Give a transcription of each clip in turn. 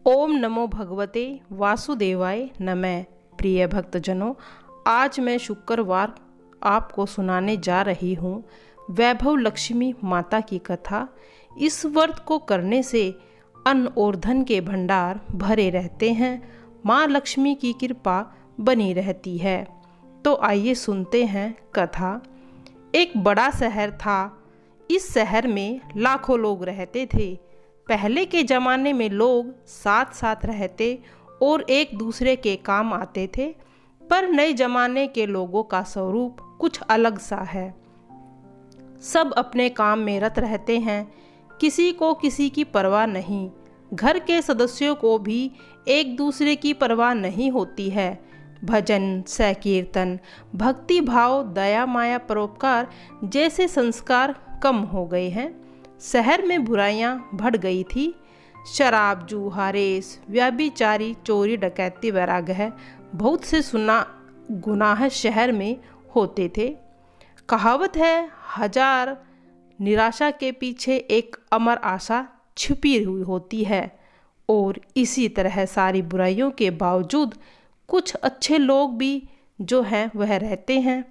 ओम नमो भगवते वासुदेवाय नमः। प्रिय भक्तजनों, आज मैं शुक्रवार आपको सुनाने जा रही हूँ वैभव लक्ष्मी माता की कथा। इस व्रत को करने से अन्न और धन के भंडार भरे रहते हैं, माँ लक्ष्मी की कृपा बनी रहती है। तो आइए सुनते हैं कथा। एक बड़ा शहर था। इस शहर में लाखों लोग रहते थे। पहले के ज़माने में लोग साथ साथ रहते और एक दूसरे के काम आते थे, पर नए ज़माने के लोगों का स्वरूप कुछ अलग सा है। सब अपने काम में रत रहते हैं, किसी को किसी की परवाह नहीं। घर के सदस्यों को भी एक दूसरे की परवाह नहीं होती है। भजन, संकीर्तन, भक्ति भाव, दया माया, परोपकार जैसे संस्कार कम हो गए हैं। शहर में बुराइयां बढ़ गई थी। शराब, जूहा, रेस, व्यभिचारी, चोरी, डकैती वगैरह बहुत से गुनाह शहर में होते थे। कहावत है, हजार निराशा के पीछे एक अमर आशा छिपी हुई होती है। और इसी तरह सारी बुराइयों के बावजूद कुछ अच्छे लोग भी जो हैं वह रहते हैं।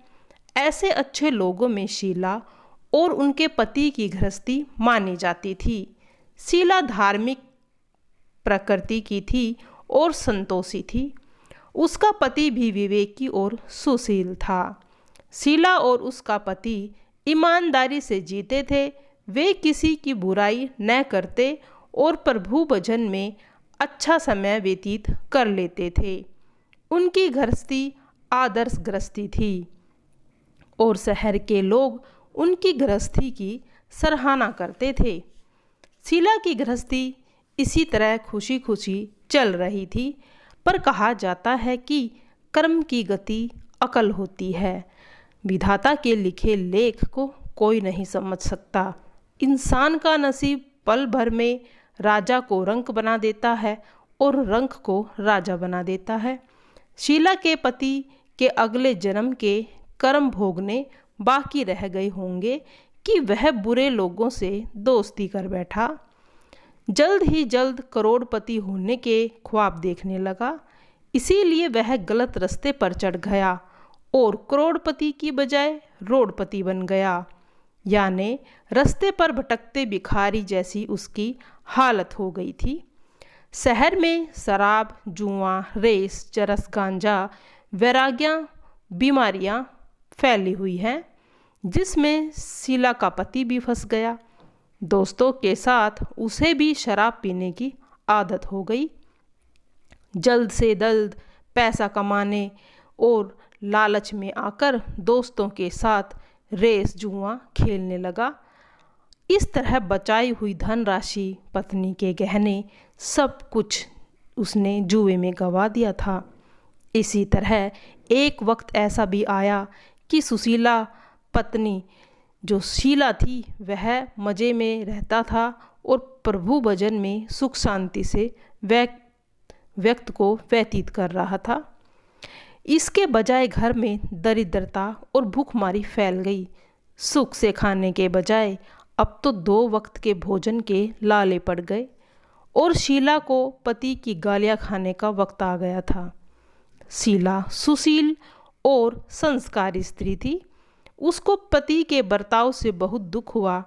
ऐसे अच्छे लोगों में शीला और उनके पति की गृहस्थी मानी जाती थी। शीला धार्मिक प्रकृति की थी और संतोषी थी। उसका पति भी विवेकी और सुशील था। शीला और उसका पति ईमानदारी से जीते थे। वे किसी की बुराई न करते और प्रभु भजन में अच्छा समय व्यतीत कर लेते थे। उनकी गृहस्थी आदर्श गृहस्थी थी और शहर के लोग उनकी गृहस्थी की सराहना करते थे। शीला की गृहस्थी इसी तरह खुशी खुशी चल रही थी, पर कहा जाता है कि कर्म की गति अकल होती है। विधाता के लिखे लेख को कोई नहीं समझ सकता। इंसान का नसीब पल भर में राजा को रंक बना देता है और रंक को राजा बना देता है। शीला के पति के अगले जन्म के कर्म भोगने बाकी रह गए होंगे कि वह बुरे लोगों से दोस्ती कर बैठा। जल्द ही जल्द करोड़पति होने के ख्वाब देखने लगा। इसीलिए वह गलत रास्ते पर चढ़ गया और करोड़पति की बजाय रोडपति बन गया। यानी रास्ते पर भटकते भिखारी जैसी उसकी हालत हो गई थी। शहर में शराब, जुआ, रेस, चरस, गांजा, वैराग्य, बीमारियां फैली हुई हैं, जिसमें शीला का पति भी फंस गया। दोस्तों के साथ उसे भी शराब पीने की आदत हो गई। जल्द से जल्द पैसा कमाने और लालच में आकर दोस्तों के साथ रेस, जुआ खेलने लगा। इस तरह बचाई हुई धनराशि, पत्नी के गहने, सब कुछ उसने जुए में गंवा दिया था। इसी तरह एक वक्त ऐसा भी आया कि सुशीला पत्नी जो शीला थी वह मज़े में रहता था और प्रभु भजन में सुख शांति से व्यक्त को व्यतीत कर रहा था। इसके बजाय घर में दरिद्रता और भूखमारी फैल गई। सुख से खाने के बजाय अब तो 2 वक्त के भोजन के लाले पड़ गए और शीला को पति की गालियाँ खाने का वक्त आ गया था। शीला सुशील और संस्कारी स्त्री थी। उसको पति के बर्ताव से बहुत दुख हुआ,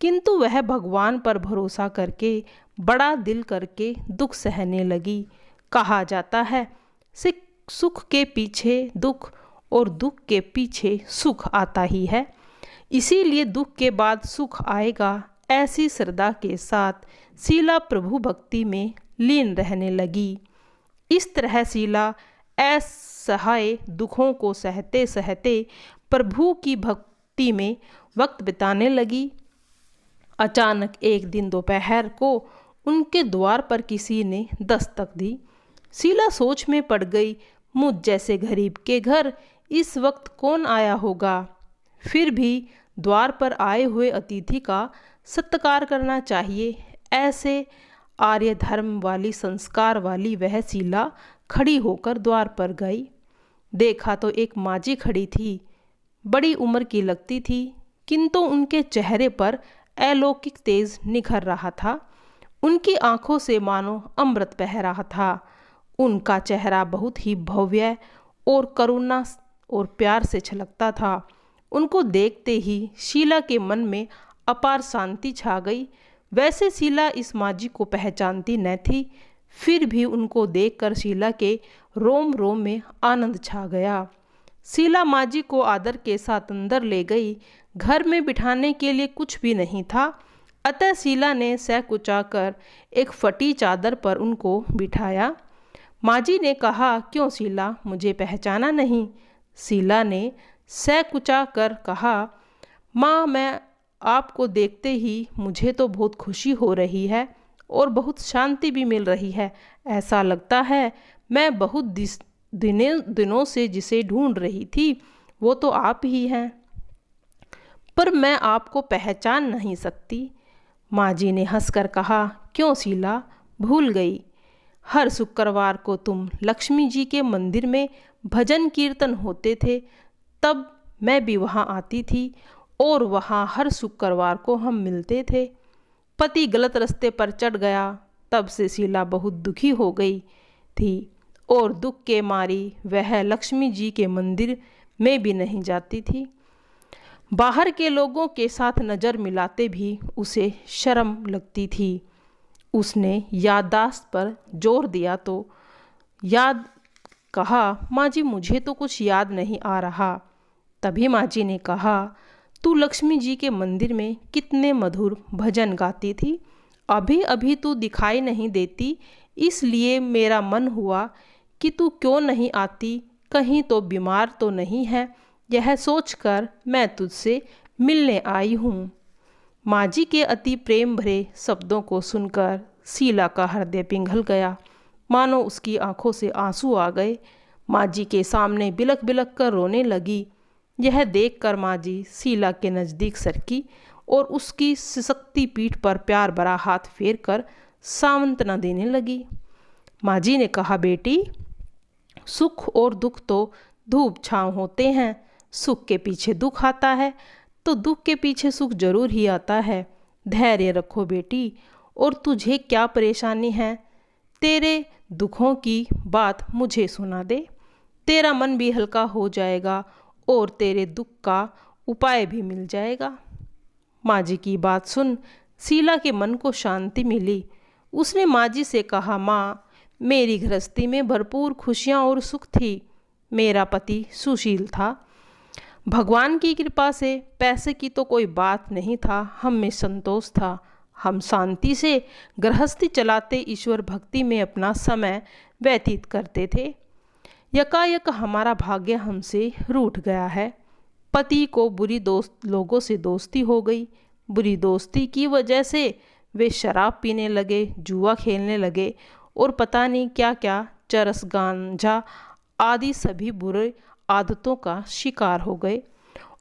किंतु वह भगवान पर भरोसा करके बड़ा दिल करके दुख सहने लगी। कहा जाता है, सुख के पीछे दुख और दुख के पीछे सुख आता ही है। इसीलिए दुख के बाद सुख आएगा, ऐसी श्रद्धा के साथ शीला प्रभु भक्ति में लीन रहने लगी। इस तरह शीला असहाय दुखों को सहते सहते प्रभु की भक्ति में वक्त बिताने लगी। अचानक एक दिन दोपहर को उनके द्वार पर किसी ने दस्तक दी। शीला सोच में पड़ गई, मुझ जैसे गरीब के घर इस वक्त कौन आया होगा। फिर भी द्वार पर आए हुए अतिथि का सत्कार करना चाहिए। ऐसे आर्य धर्म वाली, संस्कार वाली वह शीला खड़ी होकर द्वार पर गई। देखा तो एक माजी खड़ी थी। बड़ी उम्र की लगती थी, किंतु उनके चेहरे पर अलौकिक तेज निखर रहा था उनकी आंखों से मानो अमृत बह रहा था। उनका चेहरा बहुत ही भव्य और करुणा और प्यार से छलकता था। उनको देखते ही शीला के मन में अपार शांति छा गई। वैसे शीला इस माँ जी को पहचानती न थी, फिर भी उनको देखकर शीला के रोम रोम में आनंद छा गया। शीला माँ जी को आदर के साथ अंदर ले गई। घर में बिठाने के लिए कुछ भी नहीं था, अतः शीला ने सह कुचाकर एक फटी चादर पर उनको बिठाया। माँ जी ने कहा, क्यों शीला, मुझे पहचाना नहीं? शीला ने सह कुचा कर कहा, माँ, मैं आपको देखते ही मुझे तो बहुत खुशी हो रही है और बहुत शांति भी मिल रही है। ऐसा लगता है मैं बहुत दिनों से जिसे ढूंढ रही थी वो तो आप ही हैं, पर मैं आपको पहचान नहीं सकती। माँ जी ने हंसकर कहा, क्यों शीला, भूल गई? हर शुक्रवार को तुम लक्ष्मी जी के मंदिर में भजन कीर्तन होते थे, तब मैं भी वहाँ आती थी और वहाँ हर शुक्रवार को हम मिलते थे। पति गलत रास्ते पर चढ़ गया, तब से शीला बहुत दुखी हो गई थी और दुख के मारी वह लक्ष्मी जी के मंदिर में भी नहीं जाती थी। बाहर के लोगों के साथ नज़र मिलाते भी उसे शर्म लगती थी। उसने याददाश्त पर जोर दिया तो कहा, माँ जी, मुझे तो कुछ याद नहीं आ रहा। तभी माँ जी ने कहा, तू लक्ष्मी जी के मंदिर में कितने मधुर भजन गाती थी, अभी अभी तू दिखाई नहीं देती, इसलिए मेरा मन हुआ कि तू क्यों नहीं आती, कहीं तो बीमार तो नहीं है, यह सोचकर मैं तुझसे मिलने आई हूँ। माँ जी के अति प्रेम भरे शब्दों को सुनकर शीला का हृदय पिघल गया, मानो उसकी आंखों से आंसू आ गए। माँ जी के सामने बिलख बिलख कर रोने लगी। यह देखकर माँ जी शीला के नज़दीक सरकी और उसकी सिसकती पीठ पर प्यार भरा हाथ फेर कर सांत्वना देने लगी। माँ जी ने कहा, बेटी, सुख और दुख तो धूप छांव होते हैं। सुख के पीछे दुख आता है तो दुख के पीछे सुख जरूर ही आता है। धैर्य रखो बेटी, और तुझे क्या परेशानी है? तेरे दुखों की बात मुझे सुना दे, तेरा मन भी हल्का हो जाएगा और तेरे दुख का उपाय भी मिल जाएगा। माँ जी की बात सुन शीला के मन को शांति मिली। उसने माँ जी से कहा, माँ, मेरी गृहस्थी में भरपूर खुशियाँ और सुख थी। मेरा पति सुशील था। भगवान की कृपा से पैसे की तो कोई बात नहीं था, हम में संतोष था। हम शांति से गृहस्थी चलाते ईश्वर भक्ति में अपना समय व्यतीत करते थे। यकायक हमारा भाग्य हमसे रूठ गया है। पति को बुरी लोगों से दोस्ती हो गई। बुरी दोस्ती की वजह से वे शराब पीने लगे, जुआ खेलने लगे और पता नहीं क्या क्या, चरस, गांजा आदि सभी बुरे आदतों का शिकार हो गए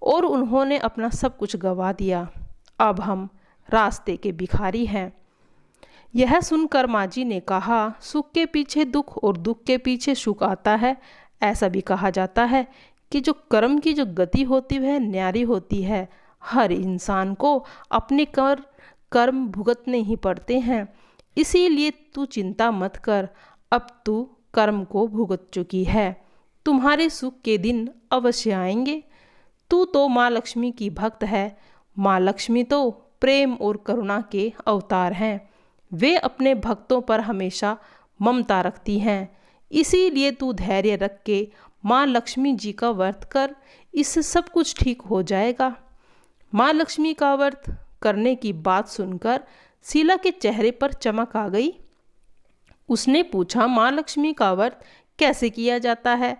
और उन्होंने अपना सब कुछ गंवा दिया। अब हम रास्ते के भिखारी हैं। यह सुनकर माँ जी ने कहा, सुख के पीछे दुख और दुख के पीछे सुख आता है। ऐसा भी कहा जाता है कि जो कर्म की जो गति होती है वह न्यारी होती है। हर इंसान को अपने कर्म भुगतने ही पड़ते हैं, इसीलिए तू चिंता मत कर, अब तू कर्म को भुगत चुकी है, तुम्हारे सुख के दिन अवश्य आएंगे। तू तो माँ लक्ष्मी की भक्त है। माँ लक्ष्मी तो प्रेम और करुणा के अवतार हैं। वे अपने भक्तों पर हमेशा ममता रखती हैं, इसीलिए तू धैर्य रख के माँ लक्ष्मी जी का व्रत कर, इससे सब कुछ ठीक हो जाएगा। माँ लक्ष्मी का व्रत करने की बात सुनकर शीला के चेहरे पर चमक आ गई। उसने पूछा, माँ लक्ष्मी का व्रत कैसे किया जाता है,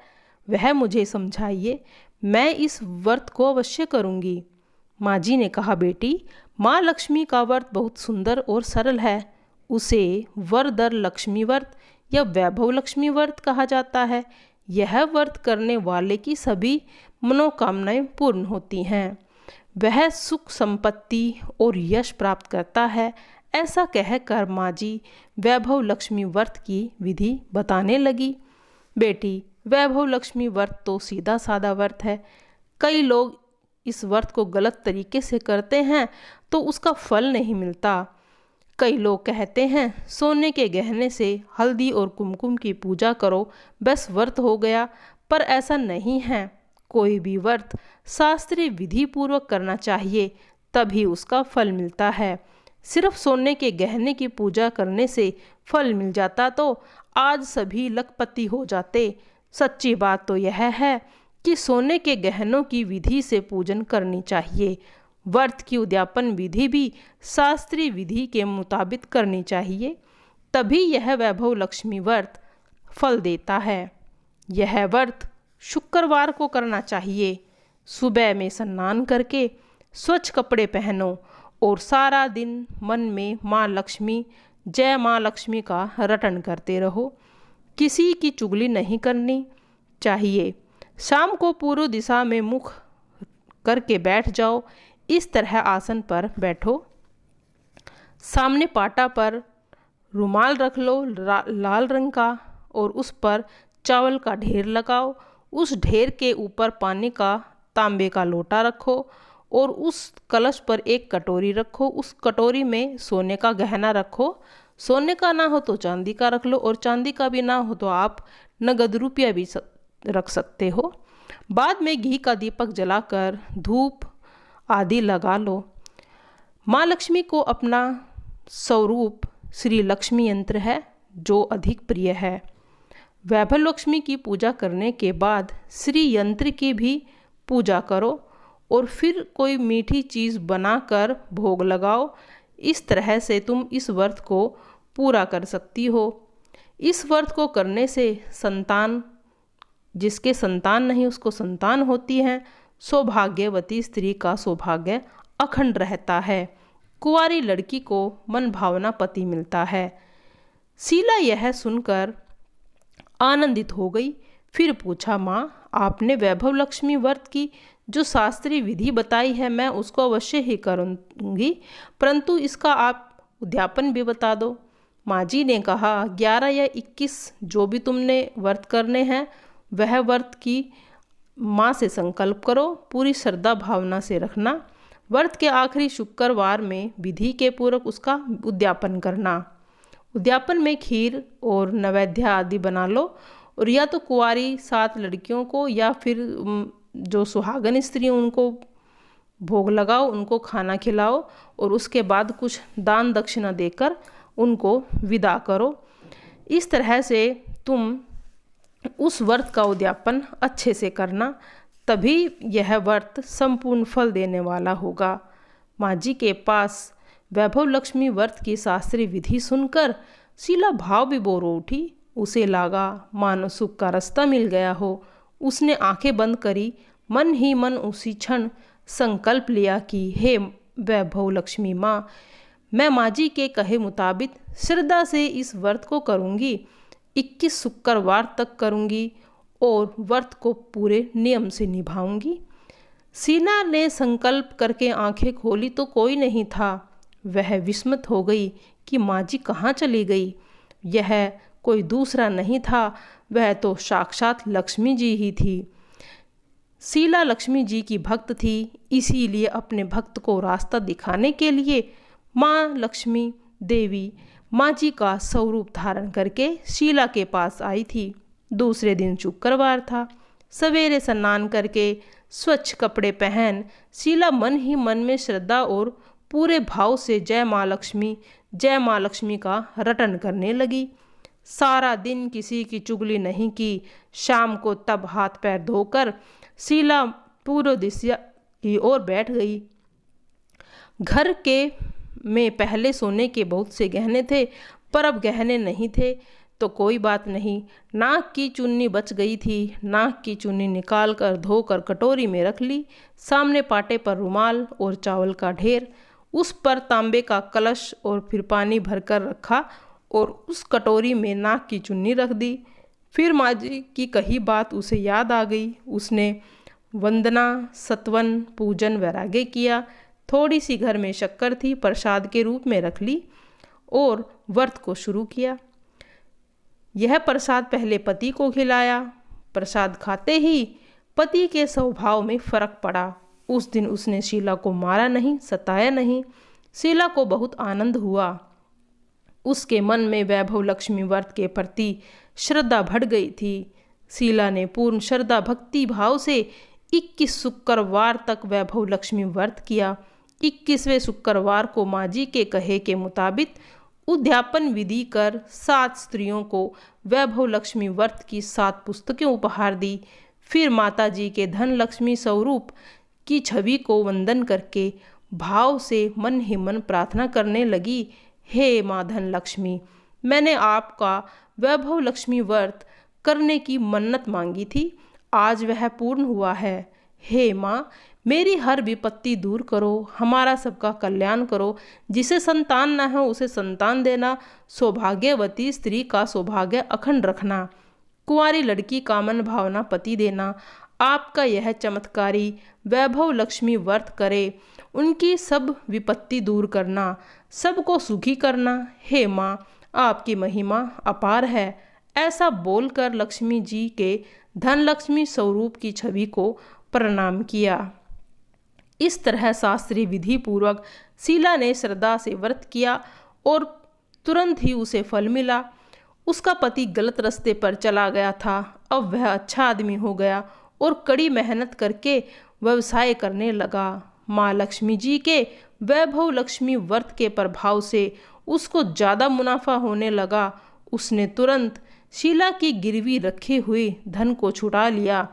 वह मुझे समझाइए, मैं इस व्रत को अवश्य करूँगी। माँ जी ने कहा, बेटी, माँ लक्ष्मी का व्रत बहुत सुंदर और सरल है। उसे वरदर लक्ष्मी व्रत या वैभव लक्ष्मी व्रत कहा जाता है। यह व्रत करने वाले की सभी मनोकामनाएं पूर्ण होती हैं। वह सुख, संपत्ति और यश प्राप्त करता है। ऐसा कहकर माँ जी वैभव लक्ष्मी व्रत की विधि बताने लगी। बेटी, वैभव लक्ष्मी व्रत तो सीधा साधा व्रत है। कई लोग इस व्रत को गलत तरीके से करते हैं तो उसका फल नहीं मिलता। कई लोग कहते हैं सोने के गहने से हल्दी और कुमकुम की पूजा करो, बस व्रत हो गया, पर ऐसा नहीं है। कोई भी व्रत शास्त्रीय विधि पूर्वक करना चाहिए, तभी उसका फल मिलता है। सिर्फ सोने के गहने की पूजा करने से फल मिल जाता तो आज सभी लखपति हो जाते। सच्ची बात तो यह है कि सोने के गहनों की विधि से पूजन करनी चाहिए। व्रत की उद्यापन विधि भी शास्त्रीय विधि के मुताबिक करनी चाहिए, तभी यह वैभव लक्ष्मी व्रत फल देता है। यह व्रत शुक्रवार को करना चाहिए। सुबह में स्नान करके स्वच्छ कपड़े पहनो और सारा दिन मन में माँ लक्ष्मी, जय माँ लक्ष्मी का रटन करते रहो। किसी की चुगली नहीं करनी चाहिए। शाम को पूर्व दिशा में मुख करके बैठ जाओ। इस तरह आसन पर बैठो। सामने पाटा पर रुमाल रख लो लाल रंग का, और उस पर चावल का ढेर लगाओ। उस ढेर के ऊपर पानी का तांबे का लोटा रखो और उस कलश पर एक कटोरी रखो। उस कटोरी में सोने का गहना रखो। सोने का ना हो तो चांदी का रख लो, और चांदी का भी ना हो तो आप नगद रुपया भी रख सकते हो। बाद में घी का दीपक जलाकर धूप आदि लगा लो। माँ लक्ष्मी को अपना स्वरूप श्री लक्ष्मी यंत्र है जो अधिक प्रिय है। वैभव लक्ष्मी की पूजा करने के बाद श्री यंत्र की भी पूजा करो और फिर कोई मीठी चीज़ बनाकर भोग लगाओ। इस तरह से तुम इस व्रत को पूरा कर सकती हो। इस व्रत को करने से संतान, जिसके संतान नहीं उसको संतान होती है। सौभाग्यवती स्त्री का सौभाग्य अखंड रहता है। कुंवारी लड़की को मन भावना पति मिलता है। शीला यह सुनकर आनंदित हो गई। फिर पूछा, माँ आपने वैभव लक्ष्मी व्रत की जो शास्त्रीय विधि बताई है मैं उसको अवश्य ही करूँगी, परंतु इसका आप उद्यापन भी बता दो। माँ जी ने कहा, 11 या 21 जो भी तुमने व्रत करने हैं वह व्रत की माँ से संकल्प करो, पूरी श्रद्धा भावना से रखना। व्रत के आखिरी शुक्रवार में विधि के पूर्वक उसका उद्यापन करना। उद्यापन में खीर और नैवेद्य आदि बना लो, और या तो कुंवारी 7 लड़कियों को या फिर जो सुहागन स्त्री उनको भोग लगाओ, उनको खाना खिलाओ और उसके बाद कुछ दान दक्षिणा देकर उनको विदा करो। इस तरह से तुम उस व्रत का उद्यापन अच्छे से करना, तभी यह व्रत संपूर्ण फल देने वाला होगा। माँ जी के पास वैभव लक्ष्मी व्रत की शास्त्रीय विधि सुनकर शीला भाव विभोर उठी। उसे लगा मानो सुख का रास्ता मिल गया हो। उसने आंखें बंद करी, मन ही मन उसी क्षण संकल्प लिया कि हे वैभव लक्ष्मी माँ, मैं माँ जी के कहे मुताबिक श्रद्धा से इस व्रत को करूँगी। 21 शुक्रवार तक करूँगी और व्रत को पूरे नियम से निभाऊंगी। शीला ने संकल्प करके आंखें खोली तो कोई नहीं था। वह विस्मित हो गई कि माँ जी कहाँ चली गई। यह कोई दूसरा नहीं था, वह तो साक्षात लक्ष्मी जी ही थी। शीला लक्ष्मी जी की भक्त थी, इसीलिए अपने भक्त को रास्ता दिखाने के लिए माँ लक्ष्मी देवी माँ जी का स्वरूप धारण करके शीला के पास आई थी। दूसरे दिन शुक्रवार था। सवेरे स्नान करके स्वच्छ कपड़े पहन शीला मन ही मन में श्रद्धा और पूरे भाव से जय माँ लक्ष्मी का रटन करने लगी। सारा दिन किसी की चुगली नहीं की। शाम को तब हाथ पैर धोकर शीला पूर्व दिशा की ओर बैठ गई। घर के में पहले सोने के बहुत से गहने थे, पर अब गहने नहीं थे तो कोई बात नहीं। नाक की चुन्नी बच गई थी। नाक की चुन्नी निकाल कर धोकर कटोरी में रख ली। सामने पाटे पर रुमाल और चावल का ढेर, उस पर तांबे का कलश और फिर पानी भरकर रखा और उस कटोरी में नाक की चुन्नी रख दी। फिर माँ जी की कही बात उसे याद आ गई। उसने वंदना, सत्वन, पूजन, वैराग्य किया। थोड़ी सी घर में शक्कर थी, प्रसाद के रूप में रख ली और व्रत को शुरू किया। यह प्रसाद पहले पति को खिलाया। प्रसाद खाते ही पति के स्वभाव में फर्क पड़ा। उस दिन उसने शीला को मारा नहीं, सताया नहीं। शीला को बहुत आनंद हुआ। उसके मन में वैभव लक्ष्मी व्रत के प्रति श्रद्धा बढ़ गई थी। शीला ने पूर्ण श्रद्धा भक्ति भाव से 21 शुक्रवार तक वैभव लक्ष्मी व्रत किया। 21वें शुक्रवार को माँ जी के कहे के मुताबिक उद्यापन विधि कर 7 स्त्रियों को वैभव लक्ष्मी व्रत की 7 पुस्तकें उपहार दी। फिर माता जी के धन लक्ष्मी स्वरूप की छवि को वंदन करके भाव से मन ही मन प्रार्थना करने लगी, हे माँ धन लक्ष्मी, मैंने आपका वैभव लक्ष्मी व्रत करने की मन्नत मांगी थी, आज वह पूर्ण हुआ है। हे माँ, मेरी हर विपत्ति दूर करो, हमारा सबका कल्याण करो। जिसे संतान न हो उसे संतान देना, सौभाग्यवती स्त्री का सौभाग्य अखंड रखना, कुंवारी लड़की का मन भावना पति देना। आपका यह चमत्कारी वैभव लक्ष्मी व्रत करे, उनकी सब विपत्ति दूर करना, सबको सुखी करना। हे माँ, आपकी महिमा अपार है। ऐसा बोलकर लक्ष्मी जी के धन लक्ष्मी स्वरूप की छवि को प्रणाम किया। इस तरह शास्त्रीय विधि पूर्वक शीला ने श्रद्धा से व्रत किया और तुरंत ही उसे फल मिला। उसका पति गलत रास्ते पर चला गया था, अब वह अच्छा आदमी हो गया और कड़ी मेहनत करके व्यवसाय करने लगा। माँ लक्ष्मी जी के वैभव लक्ष्मी व्रत के प्रभाव से उसको ज़्यादा मुनाफा होने लगा। उसने तुरंत शीला की गिरवी रखे हुए धन को छुड़ा लिया।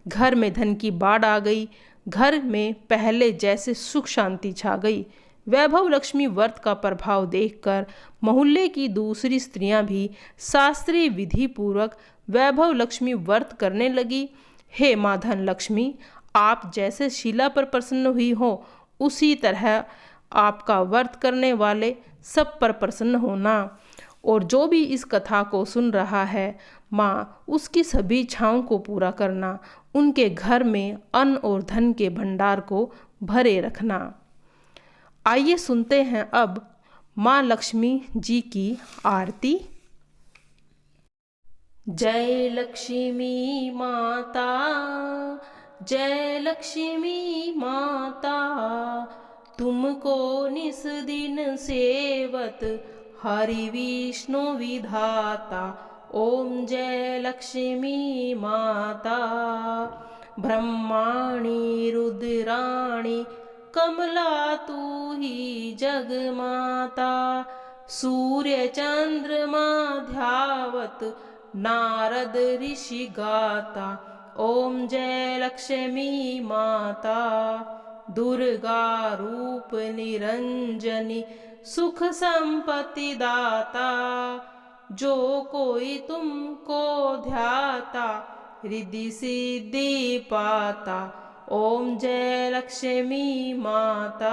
घर में धन की बाढ़ आ गई। घर में पहले जैसे सुख शांति छा गई। वैभव लक्ष्मी व्रत का प्रभाव देखकर मोहल्ले की दूसरी स्त्रियां भी शास्त्रीय विधि पूर्वक वैभव लक्ष्मी व्रत करने लगी। हे माँ धन लक्ष्मी, आप जैसे शीला पर प्रसन्न हुई हो, उसी तरह आपका व्रत करने वाले सब पर प्रसन्न होना। और जो भी इस कथा को सुन रहा है, माँ उसकी सभी इच्छाओं को पूरा करना, उनके घर में अन्न और धन के भंडार को भरे रखना। आइए सुनते हैं अब माँ लक्ष्मी जी की आरती। जय लक्ष्मी माता, जय लक्ष्मी माता, तुमको निस दिन सेवत हरि विष्णु विधाता। ओम जय लक्ष्मी माता। ब्रह्माणी रुद्राणी कमला तू ही जगमाता। सूर्य चंद्रमा ध्यावत नारद ऋषि गाता। ओम जय लक्ष्मी माता। दुर्गा रूप निरंजनी सुख संपत्ति दाता। जो कोई तुमको ध्याता रिद्धि सिद्धि पाता। ओम जय लक्ष्मी माता।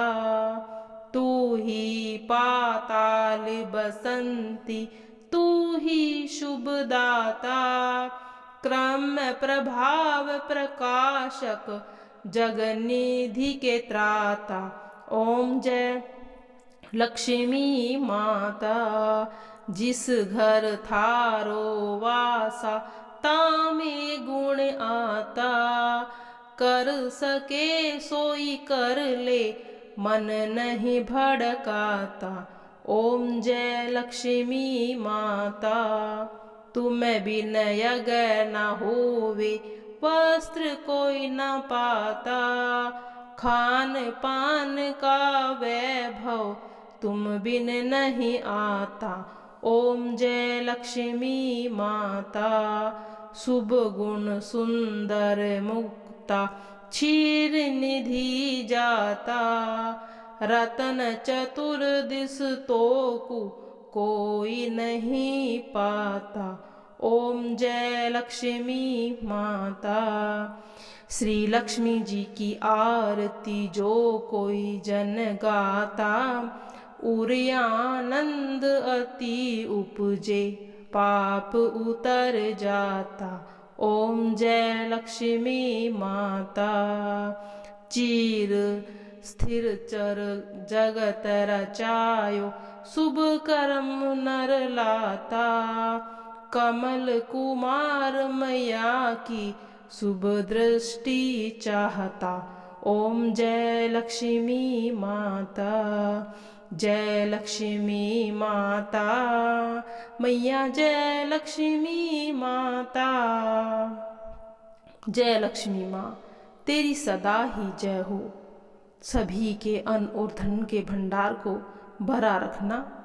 तू ही पाताल बसंती, तू ही शुभ दाता। क्रम प्रभाव प्रकाशक, जगनिधि के त्राता। ओम जय लक्ष्मी माता। जिस घर थारो वासा, तामे गुण आता। कर सके सोई कर ले, मन नहीं भड़काता। ओम जय लक्ष्मी माता। तुम विनय गै न होवे, वस्त्र कोई न पाता। खान पान का वैभव, तुम बिन नहीं आता। ओम जय लक्ष्मी माता। शुभ गुण सुंदर मुक्ता, क्षीर निधि जाता। रतन चतुर्दिश तोकु, कोई नहीं पाता। ओम जय लक्ष्मी माता। श्री लक्ष्मी जी की आरती जो कोई जन गाता। उर आनंद अति उपजे, पाप उतर जाता। ओम जय लक्ष्मी माता। चीर स्थिर चर जगत रचायो, शुभ कर्म नर लाता। कमल कुमार मैया की, शुभ दृष्टि चाहता। ओम जय लक्ष्मी माता। जय लक्ष्मी माता, मैया जय लक्ष्मी माता। जय लक्ष्मी माँ, तेरी सदा ही जय हो। सभी के अन्न और धन के भंडार को भरा रखना